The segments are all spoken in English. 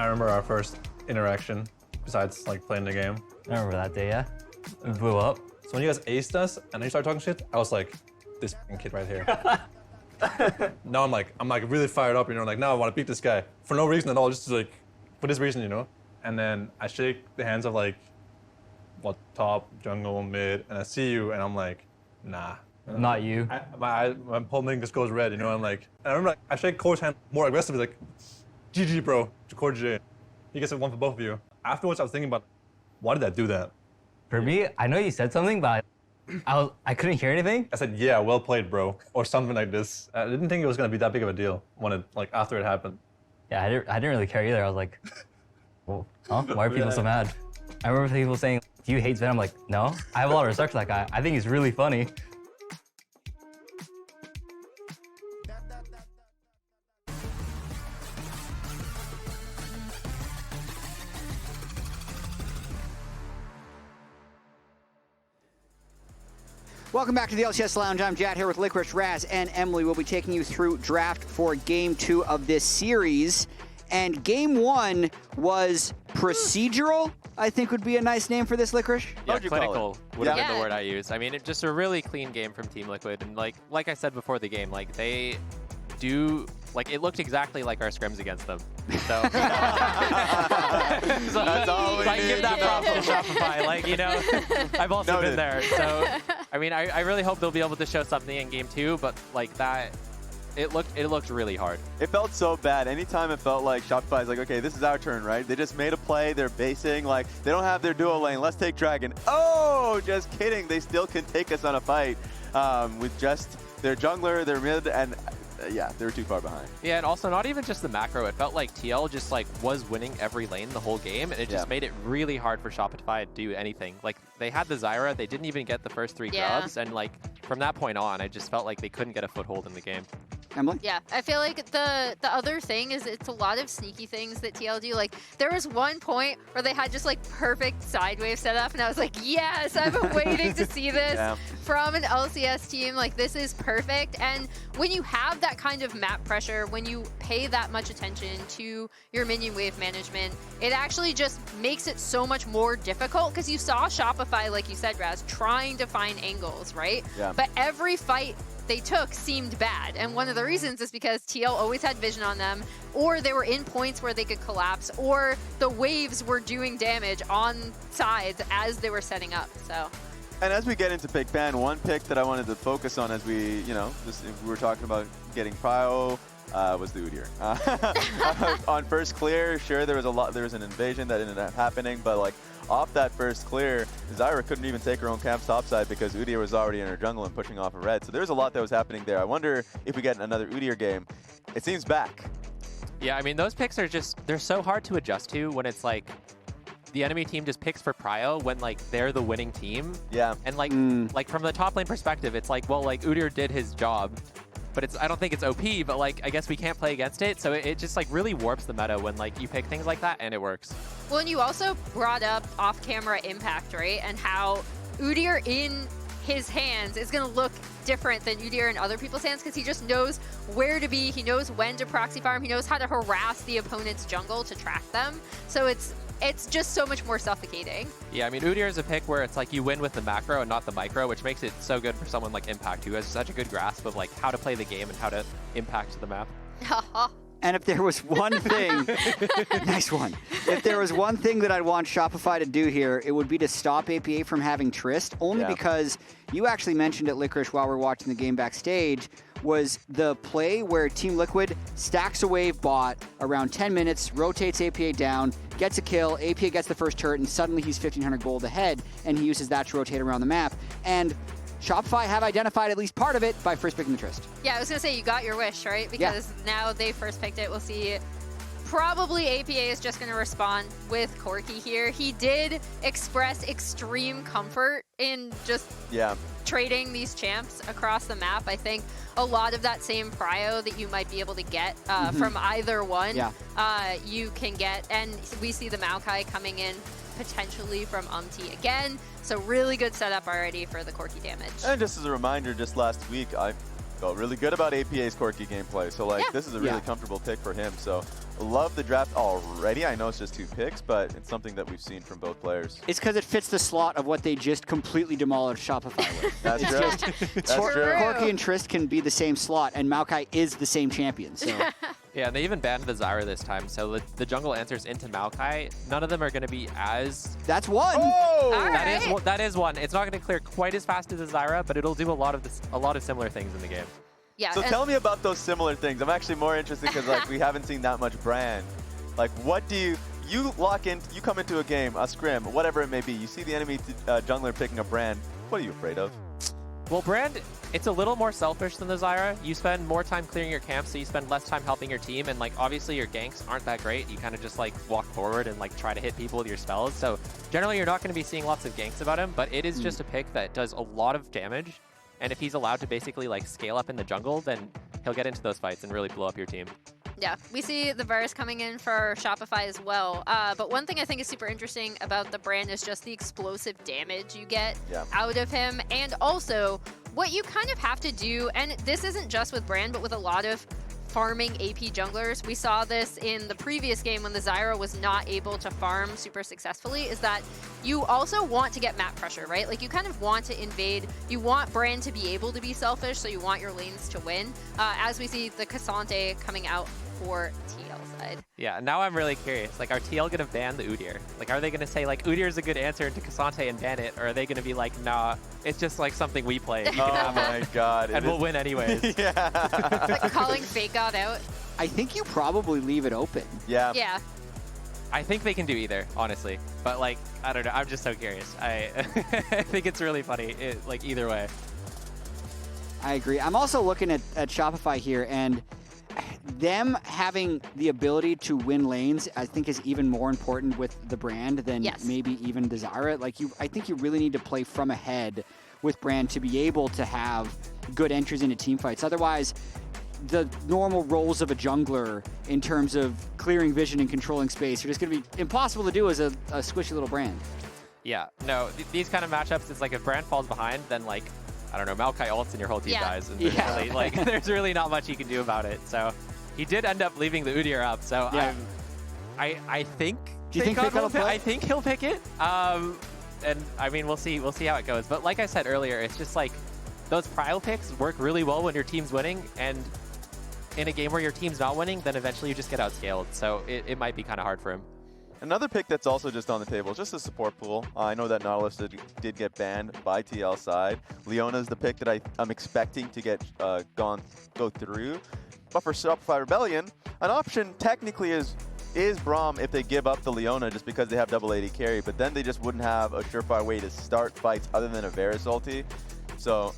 I remember our first interaction, besides like playing the game. I remember that day, yeah. We blew up. So when you guys aced us and then you started talking shit, I was like, this fucking kid right here. Now I'm like really fired up, you know, like now I want to beat this guy for no reason at all, just like for this reason, you know. And then I shake the hands of like, what, top, jungle, mid, and I see you, and I'm like, nah. Not you. My whole thing just goes red, you know. I'm like, and I remember like, I shake Core's hand more aggressively, like, GG, bro, to CoreJJ. He gets a one for both of you. Afterwards, I was thinking about, why did I do that? For me, I know you said something, but I couldn't hear anything. I said, yeah, well played, bro, or something like this. I didn't think it was gonna be that big of a deal when it, like, after it happened. Yeah, I didn't really care either. I was like, well, huh? Why are people so mad? I remember people saying, do you hate Sven? I'm like, no. I have a lot of respect for that guy. I think he's really funny. Welcome back to the LCS Lounge. I'm Jatt here with Licorice, Raz, and Emily. We'll be taking you through draft for Game 2 of this series. And Game 1 was procedural, I think would be a nice name for this, Licorice. Yeah, clinical would have been the word I used. I mean, it's just a really clean game from Team Liquid. And like I said before the game, like they do, like it looked exactly like our scrims against them. So, so That's all we I give need that to prop know. to Shopify. Like, you know, I've also been there. So, I mean, I really hope they'll be able to show something in Game 2, but like that, it looked really hard. It felt so bad. Anytime it felt like Shopify's like, okay, this is our turn, right? They just made a play. They're basing. Like, they don't have their duo lane. Let's take Dragon. Oh, just kidding. They still can take us on a fight with just their jungler, their mid, and yeah, they were too far behind. Yeah, and also not even just the macro. It felt like TL just like was winning every lane the whole game, and it just made it really hard for Shopify to do anything. Like they had the Zyra, they didn't even get the first 3 grubs, and like from that point on, I just felt like they couldn't get a foothold in the game. Emily? Yeah, I feel like the other thing is it's a lot of sneaky things that TL do. Like there was one point where they had just like perfect side wave set up, and I was like, yes, I've been waiting to see this from an LCS team. Like this is perfect. And when you have that kind of map pressure, when you pay that much attention to your minion wave management, it actually just makes it so much more difficult because you saw Shopify, like you said, Raz, trying to find angles, right? Yeah. But every fight they took seemed bad. And one of the reasons is because TL always had vision on them, or they were in points where they could collapse, or the waves were doing damage on sides as they were setting up, so. And as we get into pick ban, one pick that I wanted to focus on as we, you know, we were talking about getting prio, was the Udyr. On first clear, sure, there was an invasion that ended up happening, but like off that first clear, Zyra couldn't even take her own camp topside because Udyr was already in her jungle and pushing off a red. So there's a lot that was happening there. I wonder if we get another Udyr game. It seems back. Yeah, I mean, those picks are just, they're so hard to adjust to when it's like, the enemy team just picks for prio when like they're the winning team. Yeah. And like from the top lane perspective, it's like, well, like Udyr did his job, but I don't think it's OP, but like I guess we can't play against it. So it just like really warps the meta when like you pick things like that and it works. Well, and you also brought up off-camera impact, right? And how Udyr in his hands is going to look different than Udyr in other people's hands because he just knows where to be. He knows when to proxy farm. He knows how to harass the opponent's jungle to track them. So it's just so much more suffocating. Yeah, I mean, Udyr is a pick where it's like you win with the macro and not the micro, which makes it so good for someone like Impact, who has such a good grasp of like how to play the game and how to impact the map. And if there was one thing, nice one. If there was one thing that I'd want Shopify to do here, it would be to stop APA from having Trist, only because you actually mentioned it, Licorice, while we were watching the game backstage, was the play where Team Liquid stacks a wave bot around 10 minutes, rotates APA down, gets a kill, APA gets the first turret, and suddenly he's 1,500 gold ahead, and he uses that to rotate around the map. And Shopify have identified at least part of it by first picking the Trist. Yeah, I was going to say, you got your wish, right? Because now they first picked it. We'll see. Probably APA is just going to respond with Corki here. He did express extreme comfort in just trading these champs across the map. I think a lot of that same prio that you might be able to get from either one, you can get. And we see the Maokai coming in potentially from UmTi again. So really good setup already for the Corki damage. And just as a reminder, just last week, I felt really good about APA's Corki gameplay. So like, this is a really comfortable pick for him. So love the draft already. I know it's just 2 picks, but it's something that we've seen from both players. It's because it fits the slot of what they just completely demolished Shopify with. That's true. That's true. Corki and Trist can be the same slot, and Maokai is the same champion. So. Yeah, they even banned the Zyra this time, so the jungle answers into Maokai. None of them are going to be as... That's one! Oh! That is one. It's not going to clear quite as fast as the Zyra, but it'll do a lot of similar things in the game. Yeah. So tell me about those similar things. I'm actually more interested because like we haven't seen that much brand. Like what do you come into a game, a scrim, whatever it may be, you see the enemy jungler picking a brand, what are you afraid of? Well, Brand, it's a little more selfish than the Zyra. You spend more time clearing your camp, so you spend less time helping your team, and like obviously your ganks aren't that great. You kind of just like walk forward and like try to hit people with your spells. So generally you're not going to be seeing lots of ganks about him, but it is just a pick that does a lot of damage. And if he's allowed to basically like scale up in the jungle, then he'll get into those fights and really blow up your team. Yeah, we see the Varus coming in for Shopify as well. But one thing I think is super interesting about the brand is just the explosive damage you get out of him. And also what you kind of have to do, and this isn't just with brand, but with a lot of farming AP junglers. We saw this in the previous game when the Zyra was not able to farm super successfully, is that you also want to get map pressure, right? Like you kind of want to invade. You want brand to be able to be selfish, so you want your lanes to win. As we see the Cassante coming out for TL side. Yeah, now I'm really curious. Like, are TL going to ban the Udyr? Like, are they going to say, like, Udyr is a good answer to Cassante and ban it? Or are they going to be like, nah, it's just, like, something we play. Oh, my God. And we'll win anyways. Yeah. Like, calling FakeGod out. I think you probably leave it open. Yeah. Yeah. I think they can do either, honestly. But, like, I don't know. I'm just so curious. I think it's really funny, like, either way. I agree. I'm also looking at Shopify here, and them having the ability to win lanes, I think, is even more important with the brand than maybe even the Zyra. Like I think you really need to play from ahead with brand to be able to have good entries into team fights. Otherwise, the normal roles of a jungler in terms of clearing vision and controlling space are just going to be impossible to do as a squishy little brand. Yeah, no, these kind of matchups, it's like if brand falls behind, then like, I don't know, Maokai ults and your whole team dies. And really, like, there's really not much you can do about it. So he did end up leaving the Udyr up. So I think. Do you think FakeGod will play? I think he'll pick it. And I mean, we'll see how it goes. But like I said earlier, it's just like those prio picks work really well when your team's winning. And in a game where your team's not winning, then eventually you just get outscaled. So it might be kind of hard for him. Another pick that's also just on the table, just a support pool. I know that Nautilus did get banned by TL side. Leona is the pick that I'm expecting to get go through. But for Shopify Rebellion, an option technically is Braum if they give up the Leona just because they have double AD carry, but then they just wouldn't have a surefire way to start fights other than a Varus ulti. So,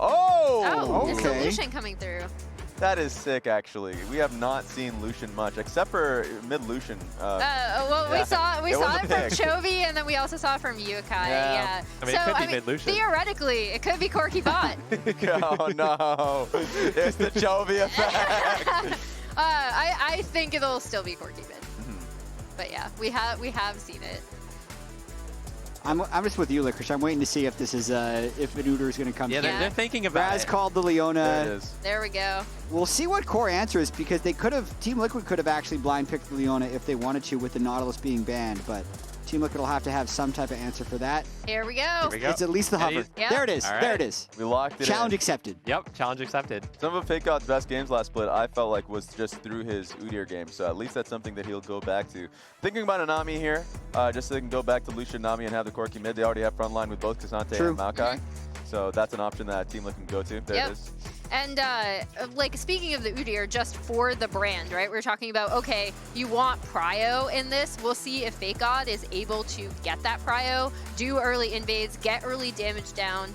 it's the Lucian coming through. That is sick, actually. We have not seen Lucian much, except for mid-Lucian. Well, we saw it from Chovy, and then we also saw it from Maokai. Yeah. I mean, it could be mid-Lucian. Theoretically, it could be Corki bot. Oh, no. It's the Chovy effect. I think it'll still be Corki mid. But yeah, we have seen it. I'm just with you, Licorice. I'm waiting to see if this is if an Udyr is going to come. Yeah, they're thinking about Raz it. called the Leona. There it is. There we go. We'll see what core answers, because they could have, Team Liquid could have actually blind picked the Leona if they wanted to with the Nautilus being banned, but Team Liquid will have to have some type of answer for that. Here we go. Here we go. It's at least the hover. Yep. There it is. All There right. it is. We locked it Challenge in. accepted. Yep, challenge accepted. Some of FakeGod's best games last split, I felt like, was just through his Udyr game, so at least that's something that he'll go back to. Thinking about a Nami here, just so they can go back to Lucian, Nami, and have the Corki mid. They already have frontline with both Cassante and Maokai, so that's an option that Team Liquid can go to. There it is. And like, speaking of the Udyr, just for the brand, right? We're talking about, okay, you want prio in this. We'll see if FakeGod is able to get that prio, do early invades, get early damage down,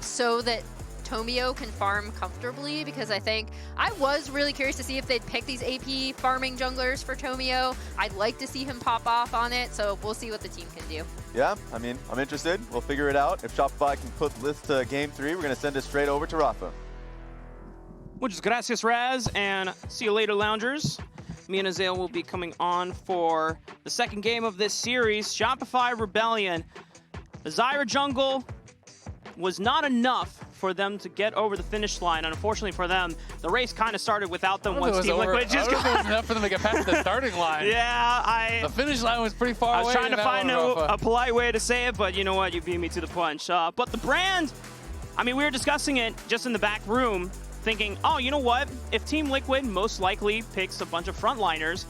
so that Tomio can farm comfortably, because I was really curious to see if they'd pick these AP farming junglers for Tomio. I'd like to see him pop off on it, so we'll see what the team can do. Yeah, I mean, I'm interested. We'll figure it out. If Shopify can put this to game 3, we're going to send it straight over to Rafa. Muchas gracias, Raz, and see you later, Loungers. Me and Zeyzal will be coming on for the second game of this series, Shopify Rebellion. The Zyra jungle was not enough for them to get over the finish line. And unfortunately for them, the race kind of started without them once Team Liquid just got... it was enough for them to get past the starting line. Yeah, the finish line was pretty far away. I was trying to find a polite way to say it, but you know what? You beat me to the punch. But the brand, I mean, we were discussing it just in the back room, thinking, oh, you know what? If Team Liquid most likely picks a bunch of frontliners,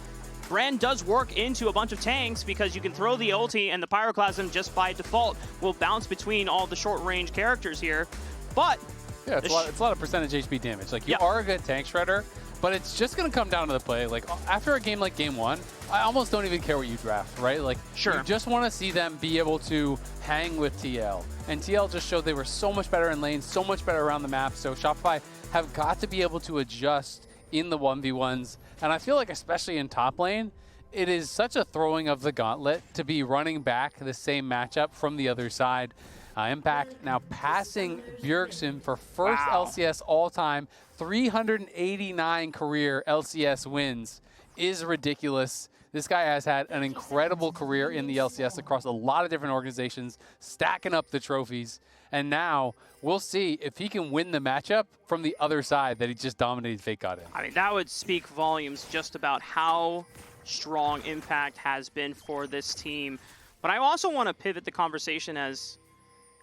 Brand does work into a bunch of tanks because you can throw the ulti and the Pyroclasm just by default will bounce between all the short-range characters here. But yeah, it's a lot of percentage HP damage. Like, you are a good tank shredder, but it's just going to come down to the play. Like, after a game like Game 1, I almost don't even care what you draft, right? Like, you just want to see them be able to hang with TL. And TL just showed they were so much better in lane, so much better around the map. So Shopify have got to be able to adjust in the 1v1s. And I feel like, especially in top lane, it is such a throwing of the gauntlet to be running back the same matchup from the other side. Impact now passing Bjergsen for first LCS all-time, 389 career LCS wins is ridiculous. This guy has had an incredible career in the LCS across a lot of different organizations, stacking up the trophies. And now we'll see if he can win the matchup from the other side that he just dominated FakeGod in. I mean, that would speak volumes just about how strong Impact has been for this team. But I also want to pivot the conversation as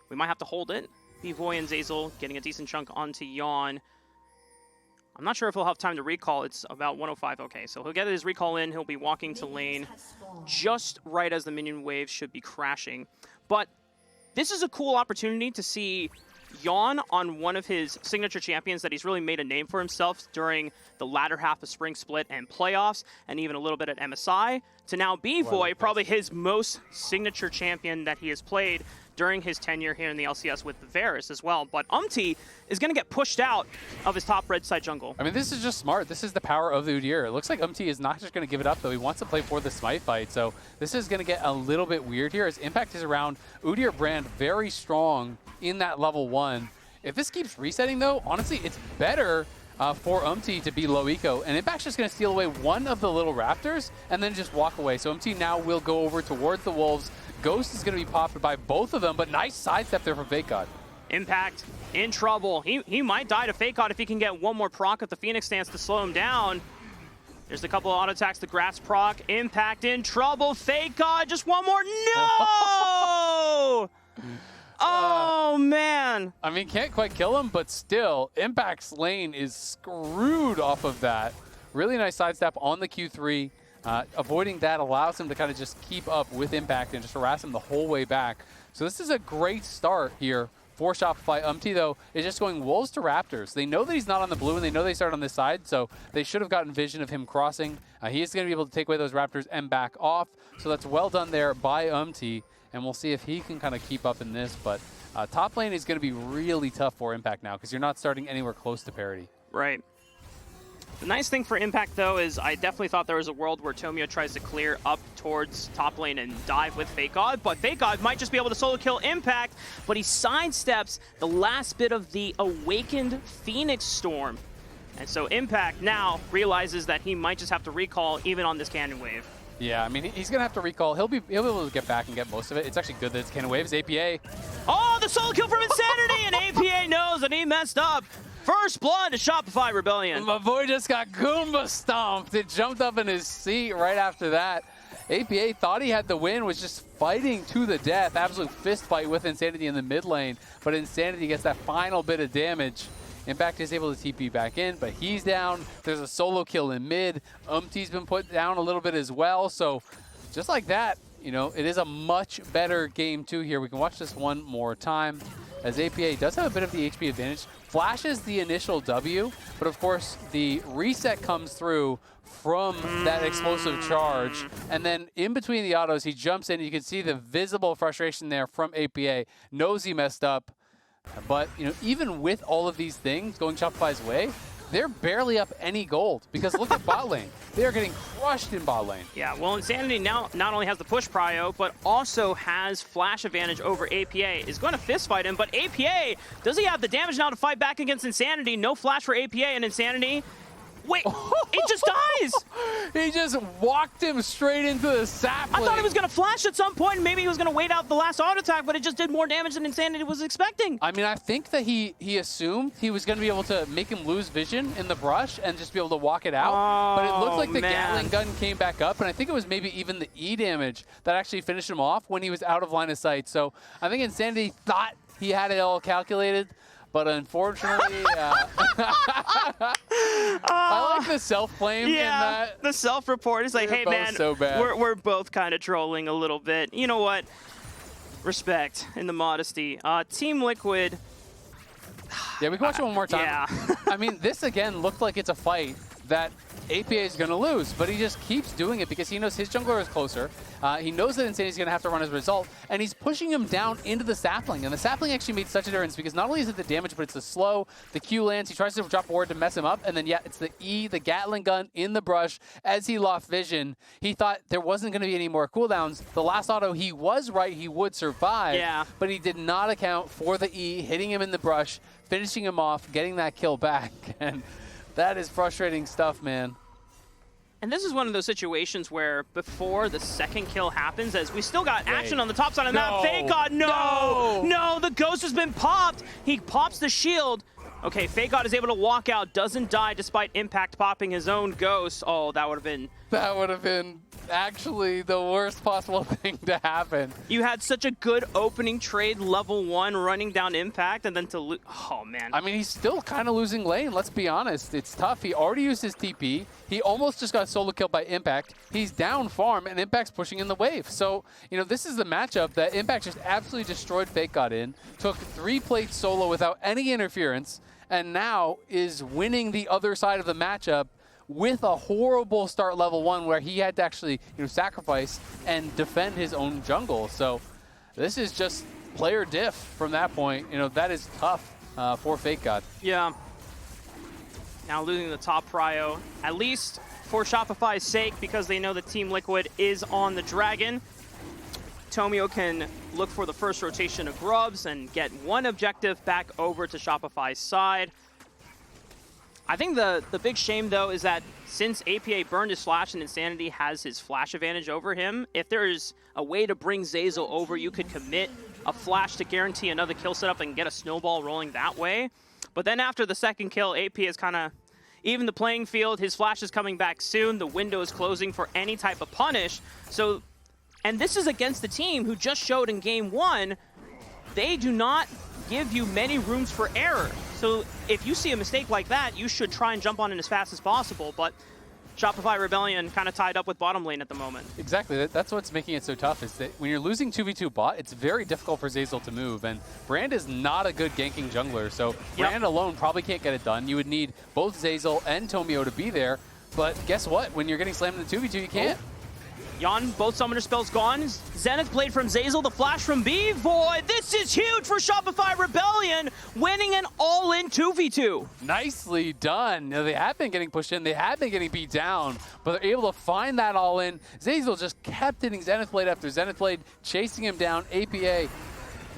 we might have to hold it. BVOY and Zeyzal getting a decent chunk onto Yeon. I'm not sure if he'll have time to recall. It's about 105. Okay, so he'll get his recall in. He'll be walking to lane just right as the minion wave should be crashing. But this is a cool opportunity to see Yeon on one of his signature champions that he's really made a name for himself during the latter half of Spring Split and playoffs, and even a little bit at MSI, to now BVOY, probably his most signature champion that he has played during his tenure here in the LCS with Varus as well. But UmTi is going to get pushed out of his top red side jungle. I mean, this is just smart. This is the power of the Udyr. It looks like UmTi is not just going to give it up, though. He wants to play for the Smite fight. So this is going to get a little bit weird here as Impact is around. Udyr brand very strong in that level 1. If this keeps resetting, though, honestly, it's better for UmTi to be low eco. And Impact's just going to steal away one of the little raptors and then just walk away. So UmTi now will go over towards the Wolves. Ghost is going to be popped by both of them, but nice sidestep there from FakeGod. Impact in trouble. He might die to FakeGod if he can get one more proc at the Phoenix stance to slow him down. There's a couple of auto attacks, the grass proc. Impact in trouble. FakeGod, just one more. No! Oh, man. I mean, can't quite kill him, but still, Impact's lane is screwed off of that. Really nice sidestep on the Q3. Avoiding that allows him to kind of just keep up with Impact and just harass him the whole way back. So this is a great start here for Shopify. UmTi, though, is just going Wolves to Raptors. They know that he's not on the blue, and they know they start on this side, so they should have gotten vision of him crossing. He is going to be able to take away those Raptors and back off. So that's well done there by UmTi, and we'll see if he can kind of keep up in this. But top lane is going to be really tough for Impact now because you're not starting anywhere close to parity. Right. The nice thing for Impact, though, is I definitely thought there was a world where Tomio tries to clear up towards top lane and dive with FakeGod, but FakeGod might just be able to solo kill Impact, but he sidesteps the last bit of the awakened Phoenix Storm. And so Impact now realizes that he might just have to recall even on this cannon wave. Yeah, I mean, he's going to have to recall. He'll be able to get back and get most of it. It's actually good that it's cannon waves. APA. Oh, the solo kill from Insanity, and APA knows that he messed up. First blood to Shopify Rebellion. My boy just got Goomba stomped. It jumped up in his seat right after that. APA thought he had the win, was just fighting to the death. Absolute fist fight with Insanity in the mid lane. But Insanity gets that final bit of damage. Impact is able to TP back in, but he's down. There's a solo kill in mid. UmTi's been put down a little bit as well. So just like that, you know, it is a much better game 2 here. We can watch this one more time as APA does have a bit of the HP advantage. Flashes the initial W, but of course the reset comes through from that explosive charge. And then in between the autos, he jumps in. You can see the visible frustration there from APA. Knows he messed up. But, you know, even with all of these things going Shopify's way, they're barely up any gold because look at bot lane. They are getting crushed in bot lane. Yeah, well, Insanity now not only has the push prio, but also has flash advantage over APA. Is going to fist fight him, but APA, does he have the damage now to fight back against Insanity? No flash for APA, and Insanity Wait, it just dies! He just walked him straight into the sapling. I thought he was going to flash at some point, and maybe he was going to wait out the last auto attack, but it just did more damage than Insanity was expecting. I mean, I think that he assumed he was going to be able to make him lose vision in the brush and just be able to walk it out. But it looked like the Gatling gun came back up, and I think it was maybe even the E damage that actually finished him off when he was out of line of sight. So I think Insanity thought he had it all calculated. But unfortunately, I like the self-blame in that. The self-report is like, hey, man, so bad. We're both kind of trolling a little bit. You know what? Respect and the modesty. Team Liquid. Yeah, we can watch it one more time. Yeah. I mean, this, again, looked like it's a fight that APA is going to lose, but he just keeps doing it because he knows his jungler is closer. He knows that Insanity's going to have to run his result, and he's pushing him down into the sapling. And the sapling actually made such a difference because not only is it the damage, but it's the slow, the Q lands. He tries to drop a ward to mess him up, and then, yeah, it's the E, the Gatling gun in the brush. As he lost vision, he thought there wasn't going to be any more cooldowns. The last auto, he was right, he would survive, but he did not account for the E, hitting him in the brush, finishing him off, getting that kill back. And that is frustrating stuff, man. And this is one of those situations where before the second kill happens, as we still got action on the top side of the map, FakeGod, no, the ghost has been popped. He pops the shield. Okay, FakeGod is able to walk out, doesn't die despite Impact popping his own ghost. Oh, that would have been... That would have been actually the worst possible thing to happen. You had such a good opening trade, level 1, running down Impact, and then to lose... Oh, man. I mean, he's still kind of losing lane, let's be honest. It's tough. He already used his TP. He almost just got solo killed by Impact. He's down farm, and Impact's pushing in the wave. So, you know, this is the matchup that Impact just absolutely destroyed FakeGod in, took 3 plates solo without any interference, and now is winning the other side of the matchup with a horrible start level 1 where he had to actually, you know, sacrifice and defend his own jungle. So this is just player diff from that point. You know, that is tough for FakeGod. Yeah. Now losing the top prio, at least for Shopify's sake, because they know that Team Liquid is on the Dragon. Tomio can look for the first rotation of grubs and get one objective back over to Shopify's side. I think the big shame, though, is that since APA burned his flash and Insanity has his flash advantage over him, if there's a way to bring Zeyzal over, you could commit a flash to guarantee another kill setup and get a snowball rolling that way. But then after the second kill, AP is kind of even the playing field. His flash is coming back soon. The window is closing for any type of punish. So, and this is against the team who just showed in game 1, they do not give you many rooms for error. So if you see a mistake like that, you should try and jump on it as fast as possible. But Shopify Rebellion kind of tied up with bottom lane at the moment. Exactly. That's what's making it so tough, is that when you're losing 2v2 bot, it's very difficult for Zeyzal to move. And Brand is not a good ganking jungler, so Brand alone probably can't get it done. You would need both Zeyzal and Tomio to be there. But guess what? When you're getting slammed in the 2v2, you can't. Yeon, both summoner spells gone. Zenith Blade from Zeyzal, the flash from BVOY. This is huge for Shopify Rebellion, winning an all-in 2v2. Nicely done. Now, they have been getting pushed in. They have been getting beat down, but they're able to find that all-in. Zeyzal just kept hitting Zenith Blade after Zenith Blade, chasing him down. APA, you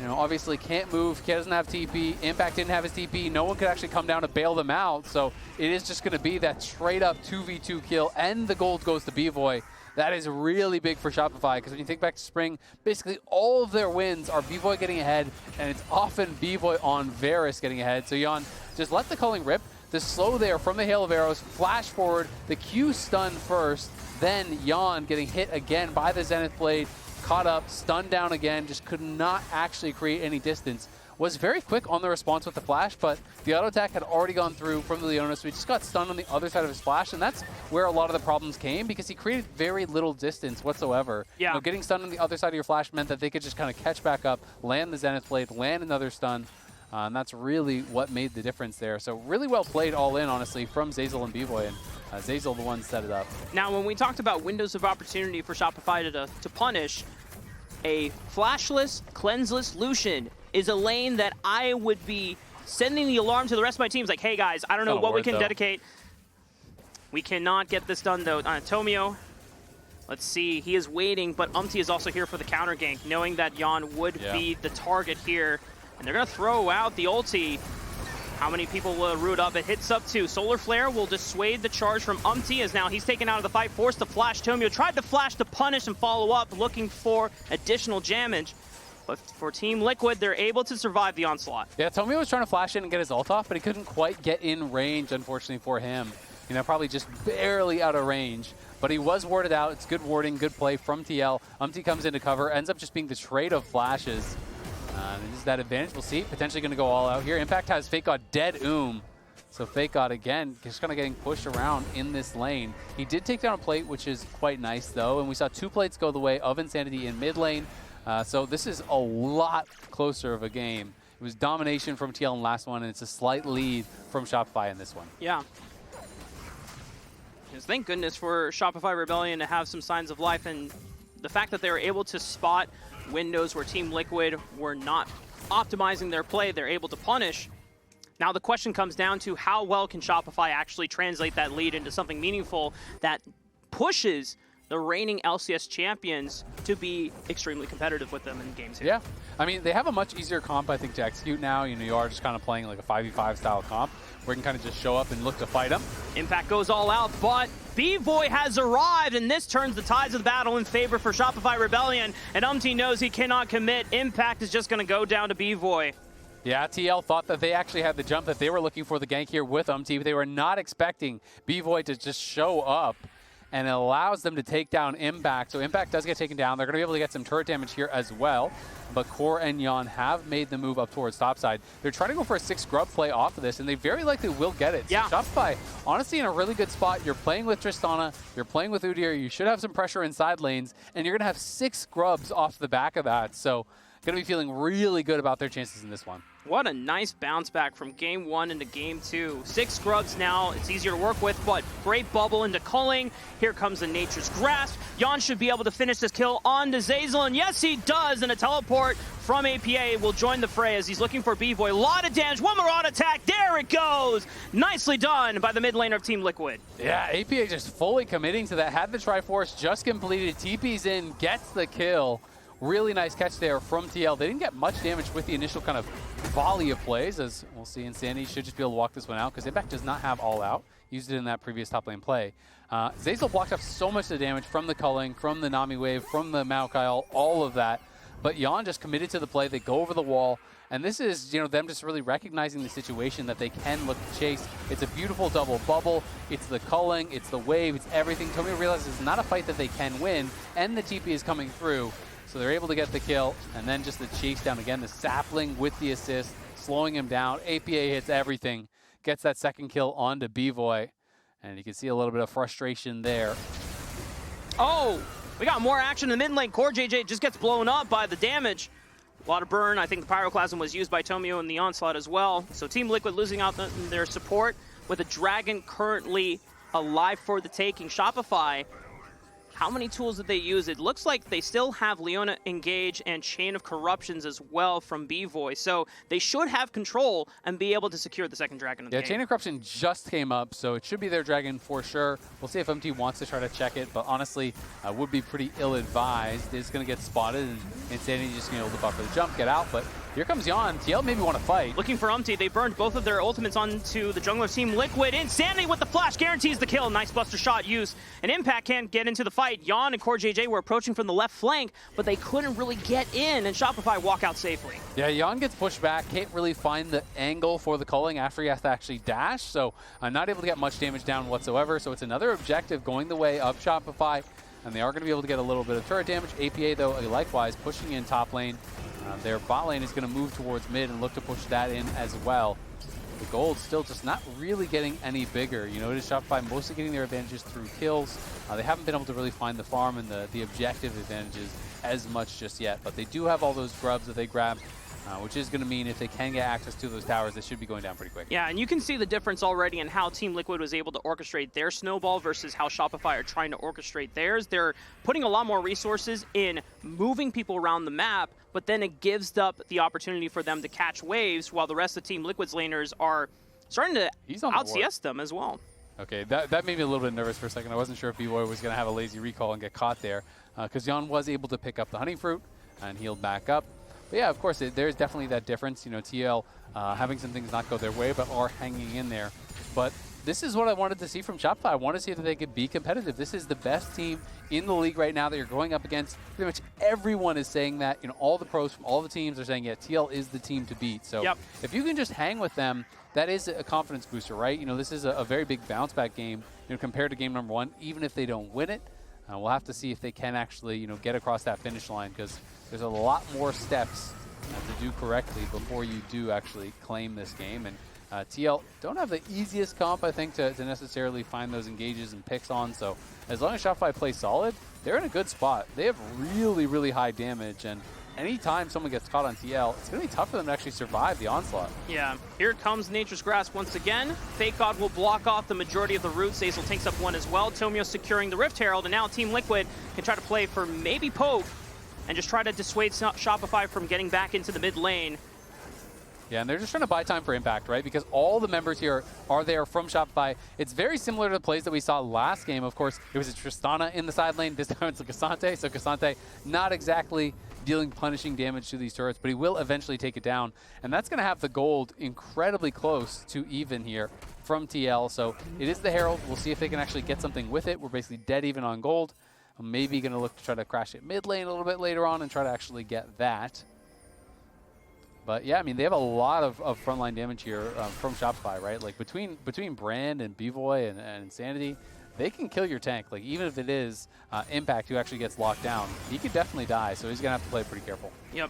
know, obviously can't move. He doesn't have TP. Impact didn't have his TP. No one could actually come down to bail them out. So it is just going to be that straight-up 2v2 kill, and the gold goes to BVOY. That is really big for Shopify, because when you think back to spring, basically all of their wins are BVOY getting ahead, and it's often BVOY on Varus getting ahead. So Yeon, just let the culling rip. The slow there from the hail of arrows, flash forward, the Q stun first, then Yeon getting hit again by the Zenith Blade, caught up, stunned down again, just could not actually create any distance. Was very quick on the response with the flash, but the auto attack had already gone through from the Leona, so he just got stunned on the other side of his flash, and that's where a lot of the problems came, because he created very little distance whatsoever. Yeah. You know, getting stunned on the other side of your flash meant that they could just kind of catch back up, land the Zenith Blade, land another stun, and that's really what made the difference there. So really well played all in, honestly, from Zeyzal and BVOY, and Zeyzal the one set it up. Now, when we talked about windows of opportunity for Shopify to punish, a flashless, cleanseless Lucian is a lane that I would be sending the alarm to the rest of my teams, like, hey guys, I don't know what we can dedicate. We cannot get this done though. Tomio, let's see, he is waiting, but UmTi is also here for the counter gank, knowing that Yeon would be the target here. And they're gonna throw out the ulti. How many people will root up? It hits up to Solar Flare, will dissuade the charge from UmTi as now he's taken out of the fight, forced to flash. Tomio tried to flash to punish and follow up, looking for additional damage. But for Team Liquid, they're able to survive the onslaught. Yeah, Tomio was trying to flash in and get his ult off, but he couldn't quite get in range, unfortunately for him. You know, probably just barely out of range. But he was warded out. It's good warding, good play from TL. UmTi comes into cover, ends up just being the trade of flashes. This is that advantage. We'll see. Potentially going to go all out here. Impact has FakeGod dead So FakeGod, again, just kind of getting pushed around in this lane. He did take down a plate, which is quite nice, though. And we saw 2 plates go the way of Insanity in mid lane. So this is a lot closer of a game. It was domination from TL in the last one, and it's a slight lead from Shopify in this one. Yeah. Thank goodness for Shopify Rebellion to have some signs of life, and the fact that they were able to spot windows where Team Liquid were not optimizing their play, they're able to punish. Now the question comes down to how well can Shopify actually translate that lead into something meaningful that pushes the reigning LCS champions to be extremely competitive with them in games here. Yeah, I mean, they have a much easier comp, I think, to execute now. You know, you are just kind of playing like a 5v5 style comp where you can kind of just show up and look to fight them. Impact goes all out, but BVOY has arrived, and this turns the tides of the battle in favor for Shopify Rebellion, and UmTi knows he cannot commit. Impact is just going to go down to BVOY. Yeah, TL thought that they actually had the jump that they were looking for the gank here with UmTi, but they were not expecting BVOY to just show up, and it allows them to take down Impact. So Impact does get taken down. They're going to be able to get some turret damage here as well. But Core and Yeon have made the move up towards topside. They're trying to go for a 6 grub play off of this, and they very likely will get it. Yeah. So Shopify, honestly, in a really good spot. You're playing with Tristana. You're playing with Udyr. You should have some pressure in side lanes, and you're going to have 6 grubs off the back of that. So going to be feeling really good about their chances in this one. What a nice bounce back from game 1 into game 2. 6 scrubs now, it's easier to work with, but great bubble into culling. Here comes the Nature's Grasp. Yeon should be able to finish this kill on to Zeyzal, and yes, he does, and a teleport from APA will join the fray as he's looking for BVOY. A lot of damage, one more auto attack, there it goes! Nicely done by the mid laner of Team Liquid. Yeah, APA just fully committing to that. Had the Triforce just completed, TP's in, gets the kill. Really nice catch there from TL. They didn't get much damage with the initial kind of volley of plays, as we'll see. Insanity should just be able to walk this one out because Impact does not have all out. Used it in that previous top lane play. Zeyzal blocked up so much of the damage from the culling, from the Nami wave, from the Maokai, all of that. But Yeon just committed to the play. They go over the wall. And this is, you know, them just really recognizing the situation that they can look to chase. It's a beautiful double bubble. It's the culling. It's the wave. It's everything. Tomio realizes it's not a fight that they can win. And the TP is coming through. So they're able to get the kill, and then just the chase down again, the sapling with the assist, slowing him down. APA hits everything, gets that second kill onto BVOY, and you can see a little bit of frustration there. Oh, we got more action in the mid lane. CoreJJ just gets blown up by the damage. A lot of burn. I think the Pyroclasm was used by Tomio in the onslaught as well. So Team Liquid losing out their support with a Dragon currently alive for the taking. Shopify, how many tools did they use? It looks like they still have Leona engage and Chain of Corruptions as well from BVOY. So they should have control and be able to secure the second dragon of the game. Chain of Corruption just came up, so it should be their dragon for sure. We'll see if UmTi wants to try to check it, but honestly, would be pretty ill-advised. It's going to get spotted, and Insanity just going to be able to buffer the jump, get out, but here comes Yeon. TL maybe want to fight. Looking for UmTi. They burned both of their ultimates onto the jungler Team Liquid. Insanity with the flash guarantees the kill. Nice buster shot used. And Impact can't get into the fight. Yeon and CoreJJ were approaching from the left flank, but they couldn't really get in, and Shopify walk out safely. Yeah, Yeon gets pushed back. Can't really find the angle for the culling after he has to actually dash, so not able to get much damage down whatsoever. So it's another objective going the way of Shopify, and they are going to be able to get a little bit of turret damage. APA, though, likewise pushing in top lane. Their bot lane is going to move towards mid and look to push that in as well. The gold still just not really getting any bigger. You notice Shopify mostly getting their advantages through kills. They haven't been able to really find the farm and the objective advantages as much just yet. But they do have all those grubs that they grabbed, which is going to mean if they can get access to those towers, they should be going down pretty quick. Yeah, and you can see the difference already in how Team Liquid was able to orchestrate their snowball versus how Shopify are trying to orchestrate theirs. They're putting a lot more resources in moving people around the map, but then it gives up the opportunity for them to catch waves while the rest of Team Liquid's laners are starting to out-CS them as well. Okay, that made me a little bit nervous for a second. I wasn't sure if BVOY was going to have a lazy recall and get caught there, because Yeon was able to pick up the honey fruit and healed back up. But yeah, of course, there's definitely that difference. You know, TL having some things not go their way, but are hanging in there. But this is what I wanted to see from Shopify. I want to see that they could be competitive. This is the best team in the league right now that you're going up against. Pretty much everyone is saying that. You know, all the pros from all the teams are saying, yeah, TL is the team to beat. So if you can just hang with them, that is a confidence booster, right? You know, this is a very big bounce back game, you know, compared to game number 1. Even if they don't win it, we'll have to see if they can actually, you know, get across that finish line, because there's a lot more steps to do correctly before you do actually claim this game. And TL don't have the easiest comp, I think, to necessarily find those engages and picks on. So as long as Shopify plays solid, they're in a good spot. They have really, really high damage, and anytime someone gets caught on TL, it's going to be tough for them to actually survive the onslaught. Yeah, here comes Nature's Grasp once again. FakeGod will block off the majority of the roots. Zeyzal takes up one as well. Tomio securing the Rift Herald, and now Team Liquid can try to play for maybe poke and just try to dissuade Shopify from getting back into the mid lane. Yeah, and they're just trying to buy time for impact, right? Because all the members here are there from Shopify. It's very similar to the plays that we saw last game. Of course, it was a Tristana in the side lane. This time it's a Cassante. So Cassante not exactly dealing punishing damage to these turrets, but he will eventually take it down. And that's going to have the gold incredibly close to even here from TL. So it is the Herald. We'll see if they can actually get something with it. We're basically dead even on gold. I'm maybe going to look to try to crash it mid lane a little bit later on and try to actually get that. But yeah, I mean, they have a lot of frontline damage here from Shopify, right? Like between Brand and BVOY and Insanity, they can kill your tank. Like even if it is Impact who actually gets locked down, he could definitely die. So he's gonna have to play pretty careful. Yep.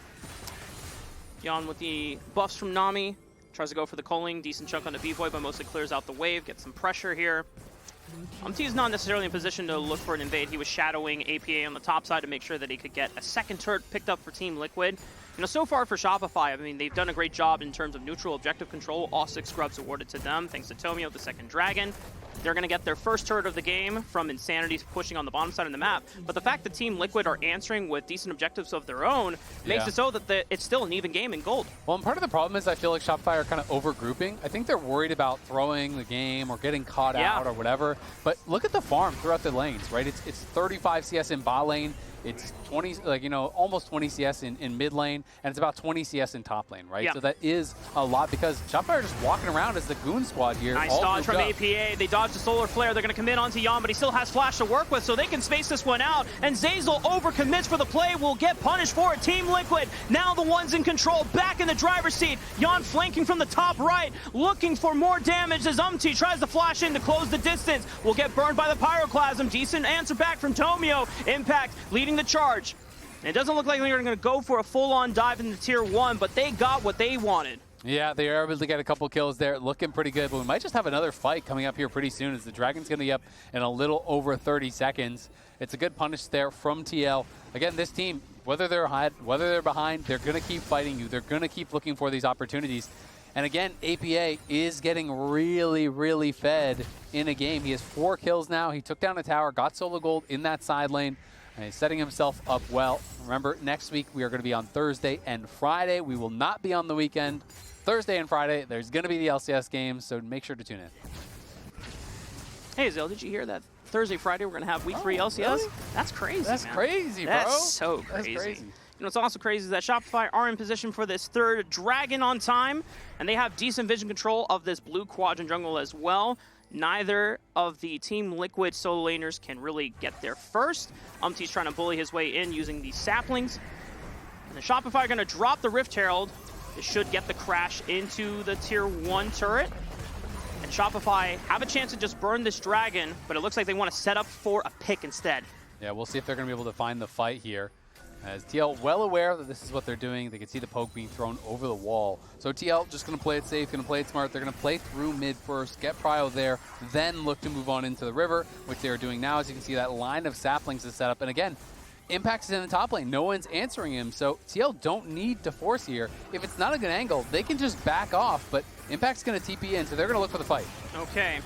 Yeon with the buffs from Nami tries to go for the culling, decent chunk on the BVOY, but mostly clears out the wave, gets some pressure here. UmTi is not necessarily in position to look for an invade. He was shadowing APA on the top side to make sure that he could get a second turret picked up for Team Liquid. You know, so far for Shopify, I mean, they've done a great job in terms of neutral objective control. All 6 scrubs awarded to them, thanks to Tomio, the second dragon. They're going to get their first turret of the game from Insanity pushing on the bottom side of the map. But the fact that Team Liquid are answering with decent objectives of their own makes it so that it's still an even game in gold. Well, and part of the problem is I feel like Shopify are kind of over-grouping. I think they're worried about throwing the game or getting caught out or whatever. But look at the farm throughout the lanes, right? It's 35 CS in bot lane. It's 20, like, you know, almost 20 CS in mid lane, and it's about 20 CS in top lane, right? So that is a lot because Shopify are just walking around as the goon squad here. Nice dodge from APA. They dodge the solar flare. They're going to commit onto Yeon, but he still has flash to work with, so they can space this one out. And Zeyzal overcommits for the play. Will get punished for it. Team Liquid now the ones in control, back in the driver's seat. Yeon flanking from the top right, looking for more damage as UmTi tries to flash in to close the distance. Will get burned by the pyroclasm. Decent answer back from Tomio. Impact leading the charge. And it doesn't look like they're going to go for a full-on dive into tier 1, but they got what they wanted. Yeah, they are able to get a couple kills there, looking pretty good, but we might just have another fight coming up here pretty soon as the Dragon's going to be up in a little over 30 seconds. It's a good punish there from TL. Again, this team, whether they're behind, they're going to keep fighting you. They're going to keep looking for these opportunities. And again, APA is getting really, really fed in a game. He has 4 kills now. He took down a tower, got solo gold in that side lane. And he's setting himself up well. Remember, next week we are going to be on Thursday and Friday. We will not be on the weekend. Thursday and Friday, there's going to be the LCS games, so make sure to tune in. Hey, Zell, did you hear that? Thursday, Friday, we're going to have week 3 LCS? Really? That's crazy, That's man. crazy, bro. That's so crazy. That's crazy. You know what's also crazy is that Shopify are in position for this 3rd Dragon on time, and they have decent vision control of this blue quadrant jungle as well. Neither of the Team Liquid solo laners can really get there first. UmTi's trying to bully his way in using these saplings. And the Shopify are going to drop the Rift Herald. This should get the crash into the tier 1 turret. And Shopify have a chance to just burn this dragon, but it looks like they want to set up for a pick instead. Yeah, we'll see if they're going to be able to find the fight here. As TL well aware that this is what they're doing. They can see the poke being thrown over the wall. So TL just going to play it safe, going to play it smart. They're going to play through mid first, get prio there, then look to move on into the river, which they are doing now. As you can see, that line of saplings is set up. And again, Impact is in the top lane. No one's answering him. So TL don't need to force here. If it's not a good angle, they can just back off. But Impact's going to TP in, so they're going to look for the fight. Okay.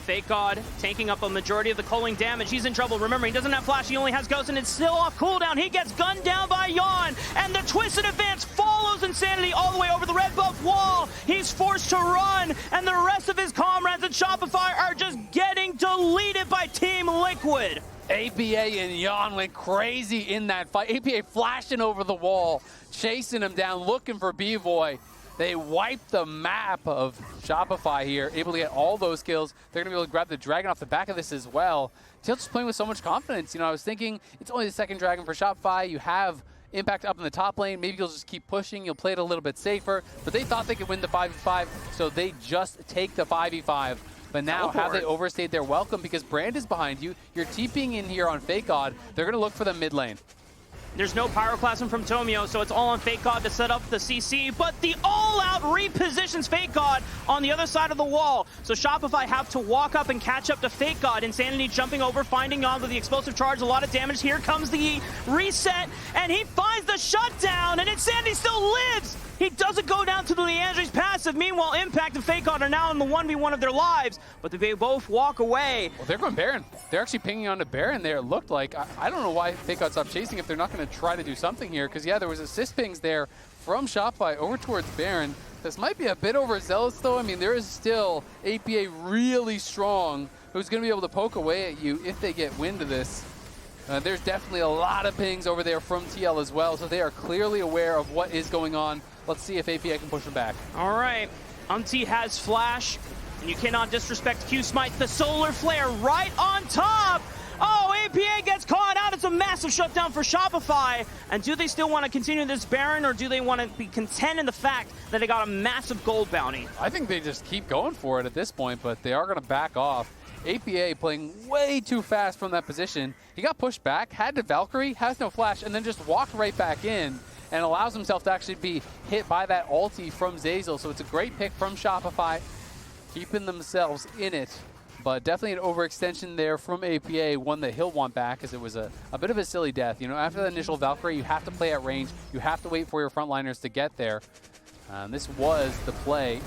FakeGod taking up a majority of the culling damage. He's in trouble. Remember, he doesn't have flash. He only has ghost, and it's still off cooldown. He gets gunned down by Yeon, and the twisted advance follows Insanity all the way over the red buff wall. He's forced to run, and the rest of his comrades at Shopify are just getting deleted by Team Liquid. APA and Yeon went crazy in that fight. APA flashing over the wall, chasing him down, looking for BVOY. They wiped the map of Shopify here, able to get all those kills. They're going to be able to grab the dragon off the back of this as well. TL just playing with so much confidence. You know, I was thinking it's only the second dragon for Shopify. You have Impact up in the top lane. Maybe you'll just keep pushing. You'll play it a little bit safer. But they thought they could win the 5v5, so they just take the 5v5. But now, have they overstayed their welcome? Because Brand is behind you. You're TPing in here on FakeGod. They're going to look for the mid lane. There's no Pyroclasm from Tomio, so it's all on FakeGod to set up the CC, but the all-out repositions FakeGod on the other side of the wall. So Shopify have to walk up and catch up to FakeGod. Insanity jumping over, finding Yeon with the explosive charge, a lot of damage. Here comes the reset, and he finds the shutdown, and Insanity still lives! He doesn't go down to the Leandre's passive. Meanwhile, Impact and FakeGod are now in the 1v1 of their lives, but they both walk away. Well, they're going Baron. They're actually pinging onto Baron there, it looked like. I don't know why FakeGod stopped chasing if they're not going to try to do something here, because, yeah, there was assist pings there from Shopify over towards Baron. This might be a bit overzealous, though. I mean, there is still APA really strong, who's going to be able to poke away at you if they get wind of this. There's definitely a lot of pings over there from TL as well, so they are clearly aware of what is going on. Let's see if APA can push them back. All right, UmTi has Flash, and you cannot disrespect Q-Smite. The Solar Flare right on top. Oh, APA gets caught out. It's a massive shutdown for Shopify. And do they still want to continue this Baron, or do they want to be content in the fact that they got a massive gold bounty? I think they just keep going for it at this point, but they are going to back off. APA playing way too fast from that position. He got pushed back, had to Valkyrie, has no flash, and then just walked right back in and allows himself to actually be hit by that ulti from Zeyzal. So it's a great pick from Shopify, keeping themselves in it. But definitely an overextension there from APA, one that he'll want back, as it was a bit of a silly death. You know, after the initial Valkyrie, you have to play at range. You have to wait for your frontliners to get there. This was the play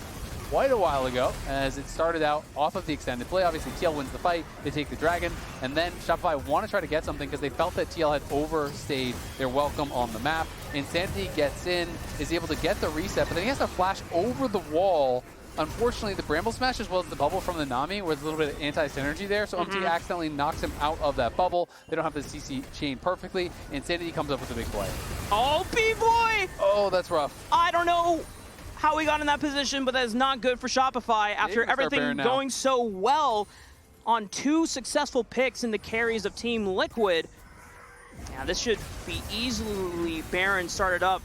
quite a while ago, as it started out off of the extended play. Obviously, TL wins the fight. They take the dragon, and then Shopify want to try to get something because they felt that TL had overstayed their welcome on the map. Insanity gets in, is able to get the reset, but then he has to flash over the wall. Unfortunately, the Bramble Smash as well as the bubble from the Nami was a little bit of anti-synergy there, so UmTi accidentally knocks him out of that bubble. They don't have the CC chain perfectly. Insanity comes up with a big play. Oh, BVOY! Oh, that's rough. I don't know how we got in that position, but that is not good for Shopify after everything going so well on two successful picks in the carries of Team Liquid. Yeah, this should be easily Baron started up.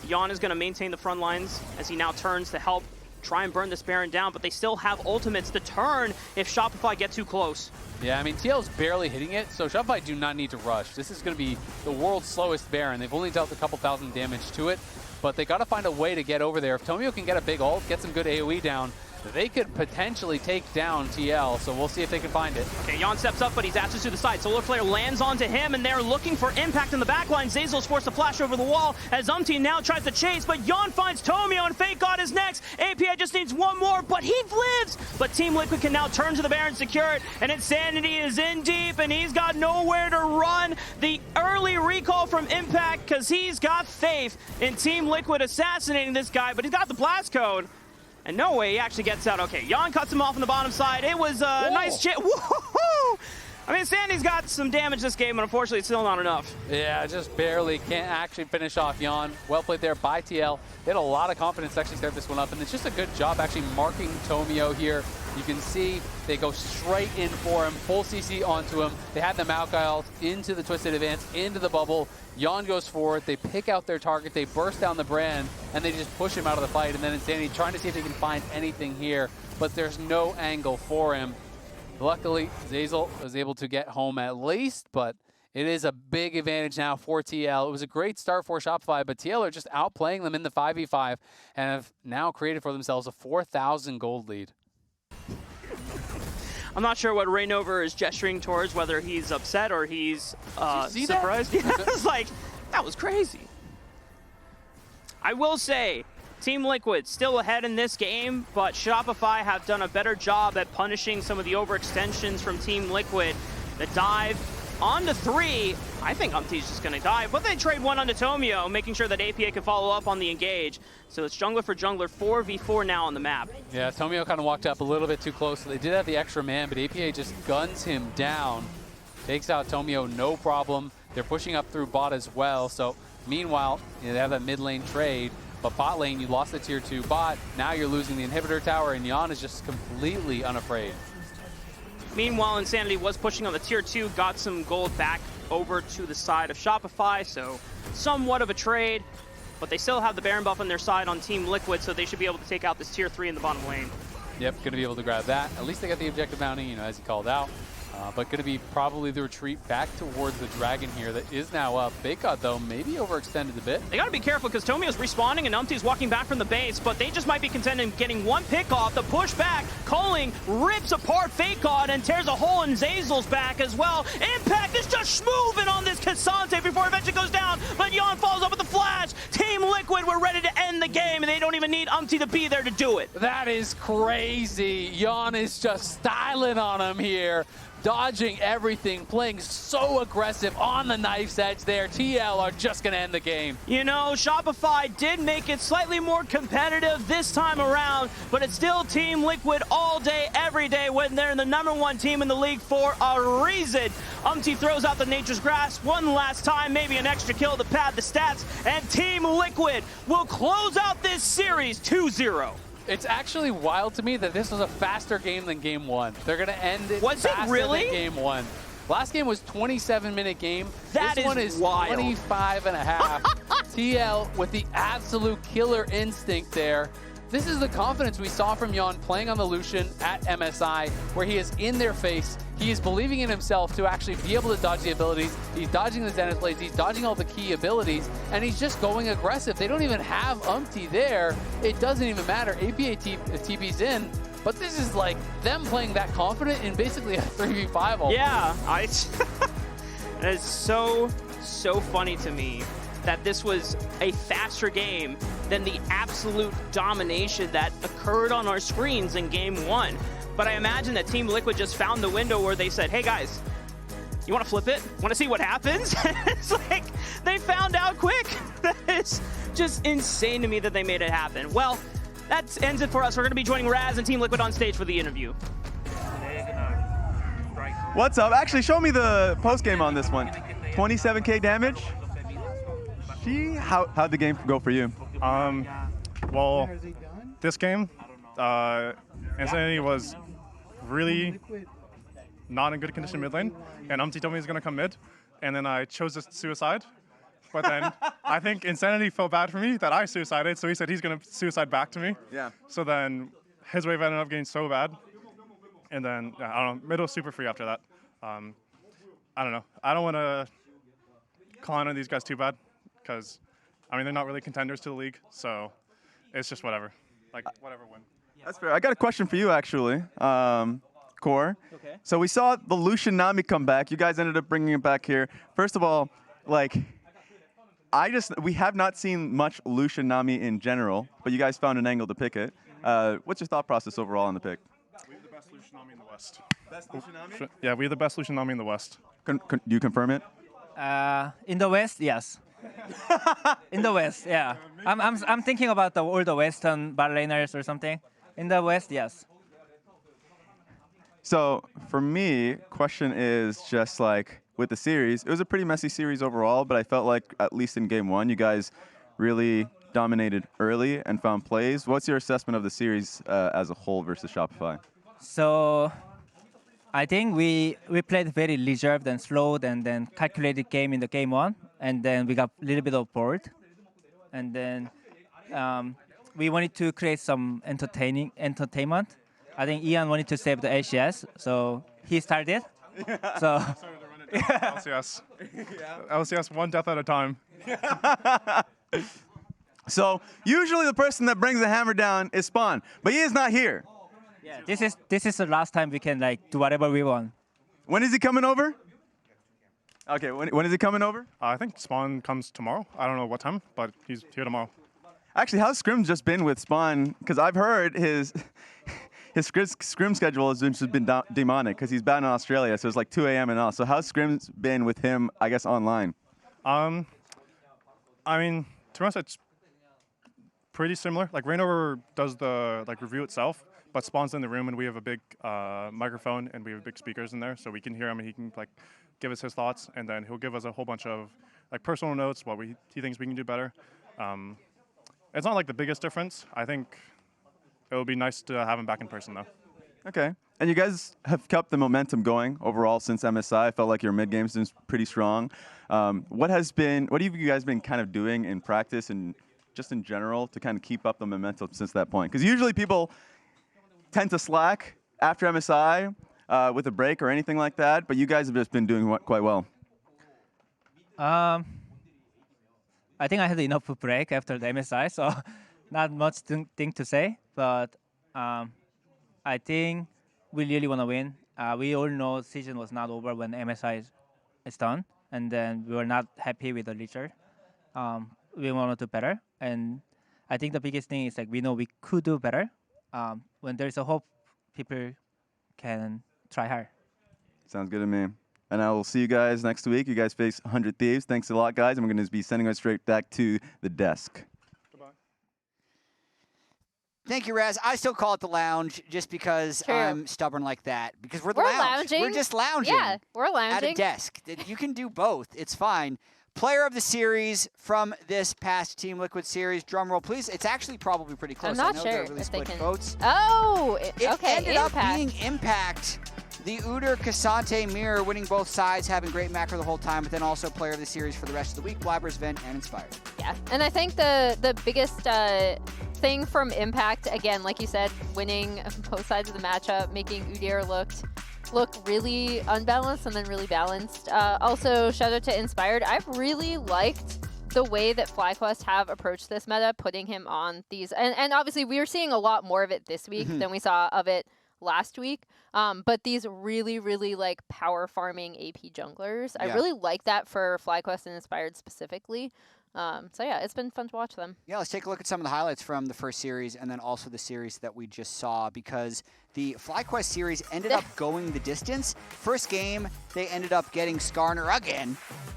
Yeon is going to maintain the front lines as he now turns to help try and burn this Baron down, but they still have ultimates to turn if Shopify get too close. Yeah, I mean, TL's barely hitting it, so Shopify do not need to rush. This is going to be the world's slowest Baron. They've only dealt a couple thousand damage to it, but they got to find a way to get over there. If Tomio can get a big ult, get some good AoE down, they could potentially take down TL, so we'll see if they can find it. Okay, Yeon steps up, but he's asked to the side. Solar Flare lands onto him, and they're looking for impact in the backline. Zeyzal's forced to flash over the wall as UmTi now tries to chase, but Yeon finds Tomio, and FakeGod is next. APA just needs one more, but he lives! But Team Liquid can now turn to the Baron, secure it, and Insanity is in deep, and he's got nowhere to run. The early recall from Impact, because he's got faith in Team Liquid assassinating this guy, but he's got the blast code. And no way he actually gets out. Okay, Yeon cuts him off on the bottom side. It was a nice chip. Woohoo! I mean, Sandy's got some damage this game, but unfortunately it's still not enough. Yeah, just barely. Can't actually finish off Yeon. Well played there by TL. They had a lot of confidence to actually start this one up, and it's just a good job actually marking Tomio here. You can see they go straight in for him, full CC onto him. They had the Maokai ult into the Twisted Advance, into the bubble. Yeon goes forward, they pick out their target, they burst down the brand, and they just push him out of the fight. And then Insanity trying to see if they can find anything here, but there's no angle for him. Luckily, Zeyzal was able to get home at least, but it is a big advantage now for TL. It was a great start for Shopify, but TL are just outplaying them in the 5v5 and have now created for themselves a 4,000 gold lead. I'm not sure what Rainover is gesturing towards, whether he's upset or he's surprised. Yeah, I was like, that was crazy. I will say, Team Liquid still ahead in this game, but Shopify have done a better job at punishing some of the overextensions from Team Liquid. The dive onto 3. I think UmTi's just going to dive, but they trade one onto Tomio, making sure that APA can follow up on the engage. So it's jungler for jungler, 4v4 now on the map. Yeah, Tomio kind of walked up a little bit too close. So they did have the extra man, but APA just guns him down. Takes out Tomio, no problem. They're pushing up through bot as well. So meanwhile, they have that mid lane trade. But bot lane, you lost the tier 2 bot. Now you're losing the inhibitor tower, and Yeon is just completely unafraid. Meanwhile, Insanity was pushing on the tier 2, got some gold back over to the side of Shopify, so somewhat of a trade. But they still have the Baron buff on their side on Team Liquid, so they should be able to take out this tier 3 in the bottom lane. Yep, going to be able to grab that. At least they got the objective bounty, as he called out. But going to be probably the retreat back towards the dragon here that is now up. FakeGod, though, maybe overextended a bit. They got to be careful because Tomio's respawning and UmTi's walking back from the base, but they just might be content in getting one pick off. The push back, Culling rips apart FakeGod and tears a hole in Zeyzal's back as well. Impact is just moving on this Cassante before eventually goes down, but Yeon follows up with the flash. Team Liquid were ready to end the game, and they don't even need UmTi to be there to do it. That is crazy. Yeon is just styling on him here. Dodging everything, playing so aggressive on the knife's edge there. TL are just going to end the game. You know, Shopify did make it slightly more competitive this time around, but it's still Team Liquid all day, every day when they're the #1 team in the league for a reason. UmTi throws out the Nature's Grasp one last time, maybe an extra kill to pad the stats, and Team Liquid will close out this series 2-0. It's actually wild to me that this was a faster game than game 1. They're going to end it Was it faster really? than game 1. Last game was 27-minute game. That this is one is wild. 25 and a half. TL with the absolute killer instinct there. This is the confidence we saw from Yeon playing on the Lucian at MSI, where he is in their face. He is believing in himself to actually be able to dodge the abilities. He's dodging the Zenith Blades. He's dodging all the key abilities, and he's just going aggressive. They don't even have UmTi there. It doesn't even matter. APA TP's in, but this is like them playing that confident in basically a 3v5 almost. Yeah, it's so funny to me that this was a faster game than the absolute domination that occurred on our screens in game 1. But I imagine that Team Liquid just found the window where they said, hey guys, you want to flip it? Want to see what happens? It's like they found out quick. That is just insane to me that they made it happen. Well, that ends it for us. We're going to be joining Raz and Team Liquid on stage for the interview. What's up? Actually, show me the post game on this one. 27k damage. How'd the game go for you? Well, this game, Insanity was really not in good condition mid lane, and UmTi told me he's gonna come mid, and then I chose to suicide. But then I think Insanity felt bad for me that I suicided, so he said he's gonna suicide back to me. Yeah. So then his wave ended up getting so bad, and then I don't know, mid was super free after that. I don't know. I don't want to call on these guys too bad, because I mean they're not really contenders to the league, so it's just whatever. Like whatever win. That's fair. I got a question for you, actually, Core. Okay. So we saw the Lucian Nami come back. You guys ended up bringing it back here. First of all, like, we have not seen much Lucian Nami in general, but you guys found an angle to pick it. What's your thought process overall on the pick? We have the best Lucian Nami in the West. Best Lucian Nami? Yeah, we have the best Lucian Nami in the West. Do you confirm it? In the West, yes. In the West, yeah. I'm thinking about all the Western bot laners or something. In the West, yes. So for me, question is just like with the series, it was a pretty messy series overall, but I felt like at least in game 1, you guys really dominated early and found plays. What's your assessment of the series as a whole versus Shopify? So I think we played very reserved and slowed and then calculated game in the game 1, and then we got a little bit of bored. And then we wanted to create some entertainment. I think Yeon wanted to save the LCS, so he started. So LCS. LCS one death at a time. So usually the person that brings the hammer down is Spawn, but he is not here. yeah, this is the last time we can like do whatever we want. When is he coming over? Okay, when is he coming over? I think Spawn comes tomorrow. I don't know what time, but he's here tomorrow. Actually, how's Scrim just been with Spawn? Because I've heard his Scrim schedule has just been demonic because he's bad in Australia, so it's like 2 a.m. and all. So how's Scrim's been with him, I guess, online? I mean, to be honest, it's pretty similar. Like, Rainover does the review itself, but Spawn's in the room, and we have a big microphone, and we have big speakers in there, so we can hear him, and he can give us his thoughts, and then he'll give us a whole bunch of like personal notes, what he thinks we can do better. It's not like the biggest difference. I think it would be nice to have him back in person, though. Okay. And you guys have kept the momentum going overall since MSI. I felt like your mid game's been pretty strong. What have you guys been kind of doing in practice and just in general to kind of keep up the momentum since that point? Because usually people tend to slack after MSI with a break or anything like that, but you guys have just been doing quite well. I think I had enough break after the MSI, so not much thing to say. But I think we really want to win. We all know season was not over when MSI is done, and then we were not happy with the leader. We want to do better, and I think the biggest thing is like we know we could do better. When there's a hope, people can try hard. Sounds good to me. And I will see you guys next week. You guys face 100 Thieves. Thanks a lot, guys. And we're going to be sending us straight back to the desk. Thank you, Raz. I still call it the lounge just because I'm stubborn like that. Because we're the lounge. Lounging. We're just lounging. Yeah, we're lounging. At a desk. You can do both. It's fine. Player of the series from this past Team Liquid series. Drum roll, please. It's actually probably pretty close. I'm not I know sure they're really if they split can. votes. Oh, it okay. ended up being Impact. The Udyr Cassante mirror winning both sides, having great macro the whole time, but then also player of the series for the rest of the week. Blabbers, Vent, and Inspired. Yeah, and I think the biggest thing from Impact, again, like you said, winning both sides of the matchup, making Udyr look really unbalanced and then really balanced. Also, shout out to Inspired. I've really liked the way that FlyQuest have approached this meta, putting him on these, and obviously we are seeing a lot more of it this week than we saw of it last week, but these really like power farming AP junglers, I really like that for FlyQuest and Inspired specifically. So yeah, it's been fun to watch them. Yeah, let's take a look at some of the highlights from the first series and then also the series that we just saw, because the FlyQuest series ended up going the distance. First game, they ended up getting Skarner again,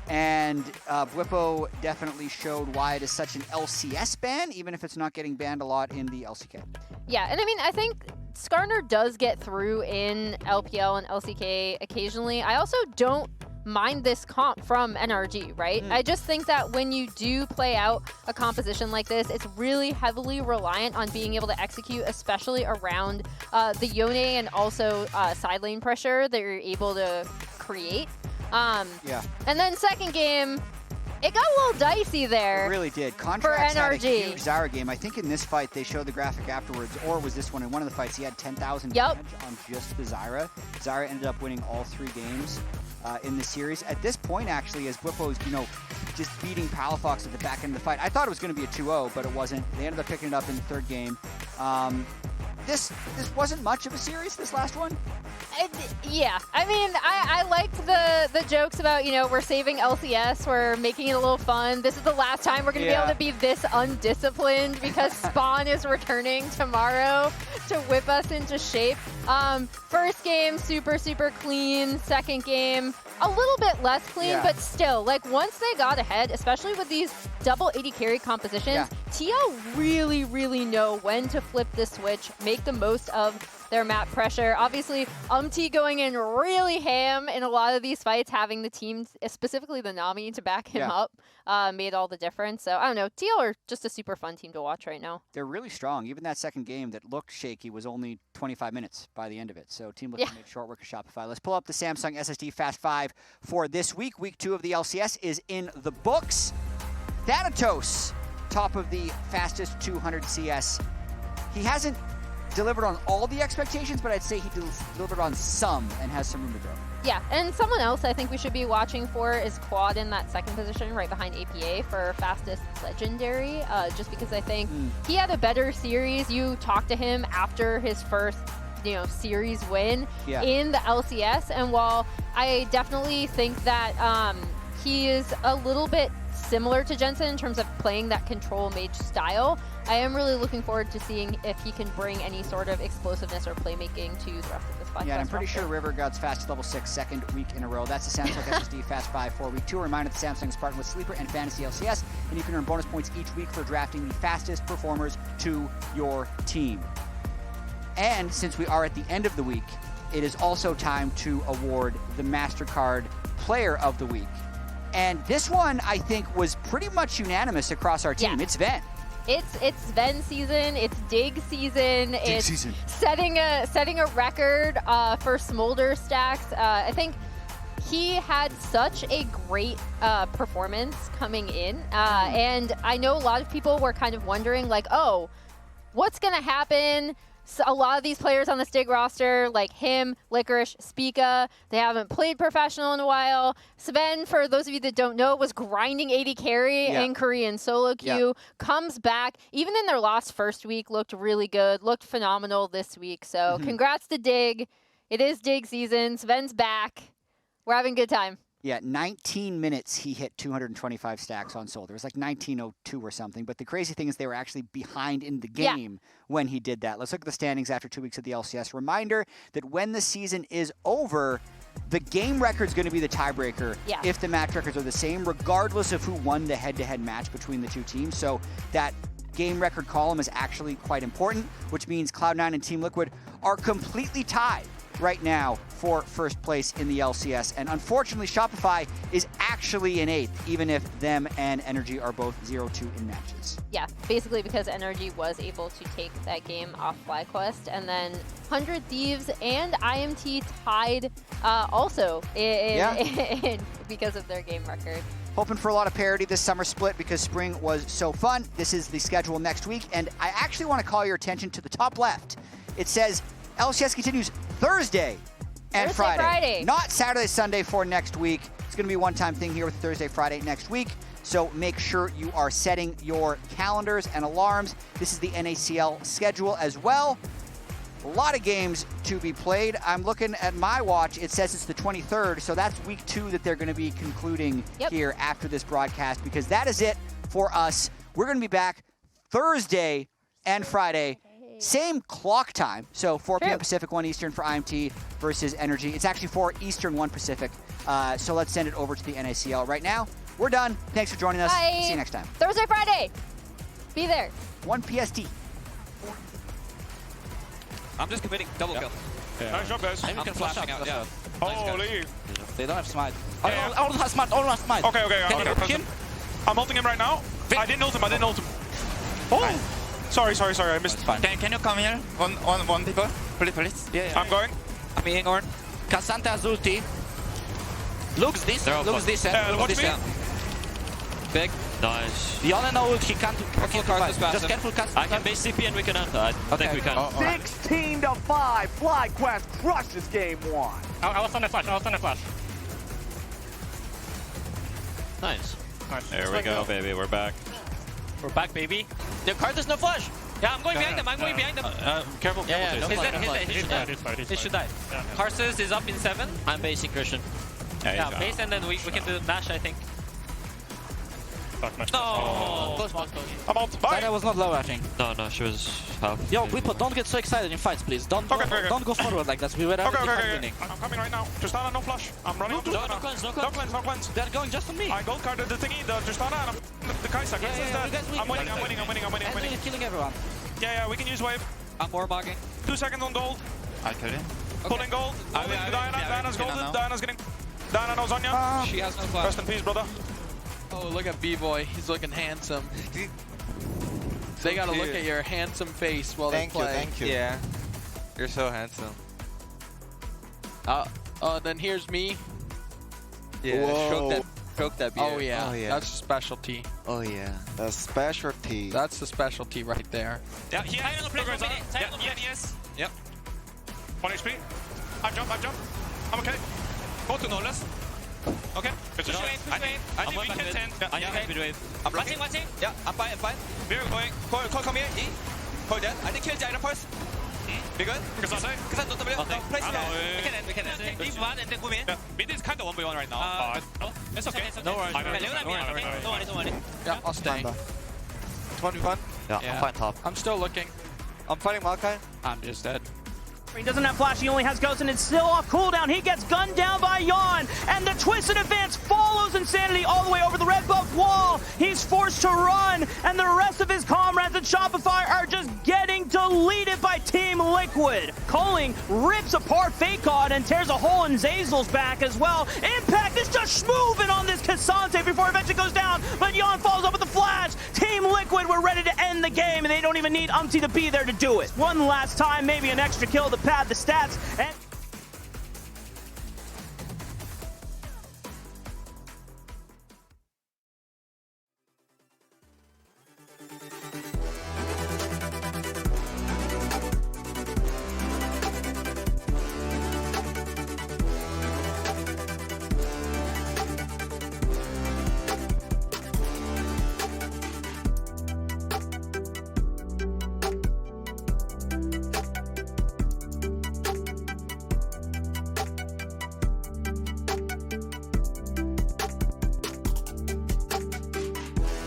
and Blippo definitely showed why it is such an LCS ban, even if it's not getting banned a lot in the LCK. Yeah, and I mean, I think Skarner does get through in LPL and LCK occasionally. I also don't mind this comp from NRG, right? I just think that when you do play out a composition like this, it's really heavily reliant on being able to execute, especially around the Yone and also side lane pressure that you're able to create. And then second game, it got a little dicey there. It really did. Contracts for NRG. had a huge Zyra game. I think in this fight they showed the graphic afterwards, or was this one? In one of the fights he had 10,000 damage on just the Zyra. Zyra ended up winning all 3 games in the series. At this point, actually, as Blippo's, just beating Palafox at the back end of the fight, I thought it was going to be a 2-0, but it wasn't. They ended up picking it up in the 3rd game. This wasn't much of a series, this last one. Yeah, I mean, I liked the jokes about, we're saving LCS, we're making it a little fun. This is the last time we're going to be able to be this undisciplined because Spawn is returning tomorrow to whip us into shape. First game, super clean. Second game, a little bit less clean, but still, like, once they got ahead, especially with these double AD carry compositions, TL really know when to flip the switch, make the most of their map pressure. Obviously, UmTi going in really ham in a lot of these fights, having the team, specifically the Nami, to back him up, made all the difference. So, I don't know, TL are just a super fun team to watch right now. They're really strong. Even that second game that looked shaky was only 25 minutes by the end of it. So, Team Liquid made short work of Shopify. Let's pull up the Samsung SSD Fast 5 for this week. Week 2 of the LCS is in the books. Thanatos, top of the fastest 200 CS. He hasn't delivered on all the expectations, but I'd say he delivered on some and has some room to grow. Yeah, and someone else I think we should be watching for is Quad in that second position right behind APA for fastest legendary, just because I think he had a better series. You talked to him after his first series win in the LCS, and while I definitely think that he is a little bit similar to Jensen in terms of playing that control mage style, I am really looking forward to seeing if he can bring any sort of explosiveness or playmaking to the rest of this fight. Yeah, and I'm pretty sure River God's fastest level 6 second week in a row. That's the Samsung SSD Fast 5 for week 2. A reminder that Samsung is partnered with Sleeper and Fantasy LCS, and you can earn bonus points each week for drafting the fastest performers to your team. And since we are at the end of the week, it is also time to award the MasterCard player of the week. And this one, I think, was pretty much unanimous across our team. Yeah. It's Ven. It's Sven season. It's Dig season. It's setting a record for Smolder stacks. I think he had such a great performance coming in, and I know a lot of people were kind of wondering, like, oh, what's gonna happen? So a lot of these players on the Stig roster, like him, Licorice, Spica, they haven't played professional in a while. Sven, for those of you that don't know, was grinding AD carry in Korean solo queue, comes back, even in their last first week, looked really good, looked phenomenal this week. So congrats to Dig. It is Dig season. Sven's back. We're having a good time. Yeah, 19 minutes he hit 225 stacks on Soldier. It was like 19:02 or something. But the crazy thing is they were actually behind in the game when he did that. Let's look at the standings after 2 weeks of the LCS. Reminder that when the season is over, the game record is going to be the tiebreaker if the match records are the same, regardless of who won the head-to-head match between the two teams. So that game record column is actually quite important, which means Cloud9 and Team Liquid are completely tied right now for first place in the LCS. And unfortunately, Shopify is actually in 8th, even if them and Energy are both 0-2 in matches. Yeah, basically because Energy was able to take that game off FlyQuest, and then 100 Thieves and IMT tied also in because of their game record. Hoping for a lot of parity this summer split because spring was so fun. This is the schedule next week, and I actually want to call your attention to the top left. It says LCS continues Thursday and Friday. Not Saturday, Sunday for next week. It's going to be a one-time thing here with Thursday, Friday next week. So make sure you are setting your calendars and alarms. This is the NACL schedule as well. A lot of games to be played. I'm looking at my watch. It says it's the 23rd, so that's week 2 that they're going to be concluding here after this broadcast, because that is it for us. We're going to be back Thursday and Friday. Same clock time, so 4 p.m. Pacific, 1 Eastern for IMT versus Energy. It's actually 4 Eastern, 1 Pacific. So let's send it over to the NACL right now. We're done. Thanks for joining us. Bye. See you next time. Thursday, Friday. Be there. 1 PST. I'm just committing double kill. Nice job, guys. I'm flashing out, yeah. Holy. They don't have smite. I don't have smite, I don't have smite. Okay. Can you hook him? I'm ulting him right now. I didn't ult him. Oh! Sorry, I missed. It's fine. Can you come here? One people? Please. Yeah. I'm going. I'm being on. Cassandra's ulti. Looks this. Watch me. Big. Nice. Yeon and ult, he can't. Just careful, Cassandra's. I can base CP and we can enter. I think we can. 16-5. FlyQuest crushes game 1. I was on the flash. Nice. There we go, baby. We're back. We're back, baby. The card does no flash. Yeah, I'm going behind them. Careful. Yeah, He's dead. He should die. Karsus is up in 7. I'm basing Christian. Yeah, base and then we can do dash, I think. No! Close. I'm out. Bye. That was not low, I think. No, she was half. Yo, people, don't get so excited in fights, please. Don't go forward like that. We were already winning. I'm coming right now. Tristana, no flash. I'm running. No cleanse. They're going just on me. I gold carded the thingy, the Tristana, and the Kai'Sa. I'm winning. And you're killing everyone. Yeah, we can use wave. I'm more bugging. 2 seconds on gold. I killed him. Pulling gold. Diana's golden. Diana's getting. Diana knows Anya. She has no flash. Rest in peace, brother. Oh, look at BVOY. He's looking handsome. They gotta look at your handsome face while they play. Thank you. Yeah. You're so handsome. Then here's me. Yeah, stroke that beard. Oh yeah. That's a specialty. Oh yeah. That's specialty. That's the specialty right there. Yeah, yes. Yep. 1 HP. I jump. I'm okay. Go to Knowles. Okay. Push wave. I think we can 10. I'm rushing. Yeah, I'm fine. We're going. Cole, come here. Cole dead. I think kill Jatt first. We good? Because not the place. We can end. Leave one and then go in. Mid is kind of 1v1 right now. It's okay. No worries. Don't worry. Yeah, I'll stay. 21. Yeah, I'm fine top. I'm still looking. I'm fighting Maokai. I'm just dead. He doesn't have flash, he only has Ghost, and it's still off cooldown. He gets gunned down by Yeon, and the twisted advance follows Insanity all the way over the red buff wall. He's forced to run, and the rest of his comrades at Shopify are just getting to deleted by Team Liquid. Culling rips apart FakeGod and tears a hole in Zeyzal's back as well. Impact is just schmooving on this Cassante before eventually goes down, but Yeon follows up with the flash. Team Liquid were ready to end the game, and they don't even need UmTi to be there to do it. One last time, maybe an extra kill to pad the stats. And